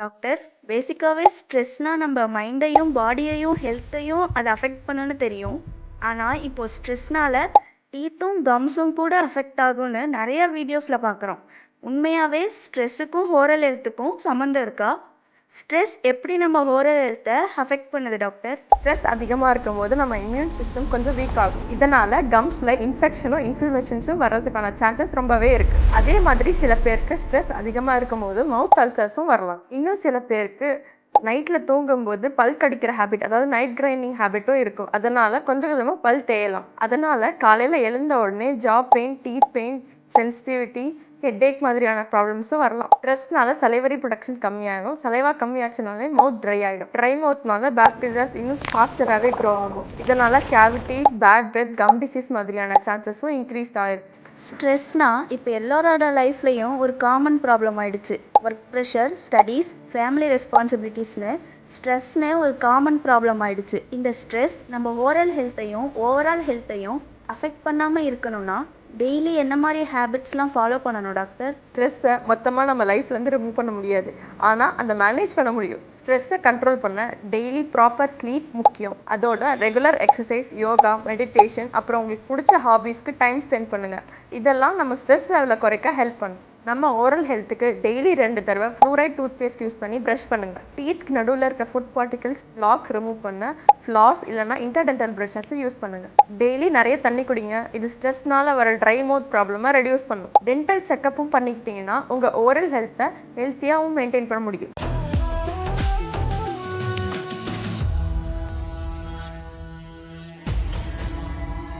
Doctor, பேசிக்காவே ஸ்ட்ரெஸ்னா நம்ம மைண்டையும், பாடியையும், ஹெல்த்தையும் அது affect பண்ணுன்னு தெரியும். ஆனா, இப்போ ஸ்ட்ரெஸ்னால டீத்தும், கம்ஸும் கூட அஃபெக்ட் ஆகும்னு நெறைய வீடியோஸ்ல பார்க்குறோம். உண்மையாவே ஸ்ட்ரெஸ்ஸுக்கும், ஓரல் ஹெல்த்துக்கும் சம்மந்தம் இருக்கா? ஸ்ட்ரெஸ் எப்படி நம்ம ஓரல் ஹெல்த்தை அஃபெக்ட் பண்ணுது டாக்டர்? ஸ்ட்ரெஸ் அதிகமாக இருக்கும்போது நம்ம இம்யூன் சிஸ்டம் கொஞ்சம் வீக் ஆகும். இதனால் கம்ஸில் இன்ஃபெக்ஷனும் இன்ஃப்ளமேஷன்ஸும் வர்றதுக்கான சான்சஸ் ரொம்பவே இருக்குது. அதே மாதிரி சில பேருக்கு ஸ்ட்ரெஸ் அதிகமாக இருக்கும்போது மவுத் அல்சர்ஸும் வரலாம். இன்னும் சில பேருக்கு நைட்டில் தூங்கும்போது பல் கடிக்கிற ஹேபிட், அதாவது நைட் கிரைண்டிங் ஹேபிட்டும் இருக்கும். அதனால் கொஞ்சம் கொஞ்சமாக பல் தேயலாம். அதனால் காலையில் எழுந்த உடனே jaw pain, teeth pain, sensitivity, headache மாதிரியான ப்ராப்ளம்ஸும் வரலாம். ஸ்ட்ரெஸ்னால சலைவரி ப்ரொடக்ஷன் கம்மியாகும். சலைவா கம்மியாச்சுனாலே மவுத் ட்ரை ஆகிடும். ட்ரை மவுத்னால பாக்டீரியாஸ் இன்னும் ஃபாஸ்டராகவே க்ரோ ஆகும். இதனால் cavities, bad breath, gum disease மாதிரியான சான்சஸும் இன்க்ரீஸ் ஆகிடுச்சு. ஸ்ட்ரெஸ்னா இப்போ எல்லாரோட லைஃப்லேயும் ஒரு காமன் ப்ராப்ளம் ஆயிடுச்சு. ஒர்க் ப்ரெஷர், ஸ்டடீஸ், ஃபேமிலி ரெஸ்பான்சிபிலிட்டிஸ்னு ஸ்ட்ரெஸ்னு ஒரு காமன் ப்ராப்ளம் ஆயிடுச்சு. இந்த ஸ்ட்ரெஸ் நம்ம ஓரல் ஹெல்த்தையும் ஓவரால் ஹெல்த்தையும் அஃபெக்ட் பண்ணாமல் இருக்கணும்னா டெய்லி என்ன மாதிரி ஹேபிட்ஸ்லாம் ஃபாலோ பண்ணணும் டாக்டர்? ஸ்ட்ரெஸ்ஸை மொத்தமாக நம்ம லைஃப்லேருந்து ரிமூவ் பண்ண முடியாது, ஆனால் அந்த மேனேஜ் பண்ண முடியும். ஸ்ட்ரெஸ்ஸை கண்ட்ரோல் பண்ண டெய்லி ப்ராப்பர் ஸ்லீப் முக்கியம். அதோட ரெகுலர் எக்ஸசைஸ், யோகா, மெடிடேஷன், அப்புறம் உங்களுக்கு பிடிச்ச ஹாபீஸ்க்கு டைம் ஸ்பெண்ட் பண்ணுங்கள். இதெல்லாம் நம்ம ஸ்ட்ரெஸ் லெவலை குறைக்க ஹெல்ப் பண்ணும். நம்ம ஓரல் ஹெல்த்துக்கு டெய்லி 2 தடவை ஃப்ளூரைட் டூத் பேஸ்ட் யூஸ் பண்ணி ப்ரஷ் பண்ணுங்கள். டீத்துக்கு நடுவில் இருக்க ஃபுட் பார்ட்டிகல்ஸ் லாக் ரிமூவ் பண்ண ஃப்ளாஸ் இல்லைனா இன்டர்டென்டல் ப்ரஷஸ் யூஸ் பண்ணுங்கள். டெய்லி நிறைய தண்ணி குடிங்க. இது ஸ்ட்ரெஸ்னால வர ட்ரை மவுத் ப்ராப்ளமாக ரெடியூஸ் பண்ணும். டென்டல் செக்கப்பும் பண்ணிக்கிட்டிங்கன்னா உங்கள் ஓரல் ஹெல்த்தை ஹெல்த்தியாகவும் மெயின்டைன் பண்ண முடியும்.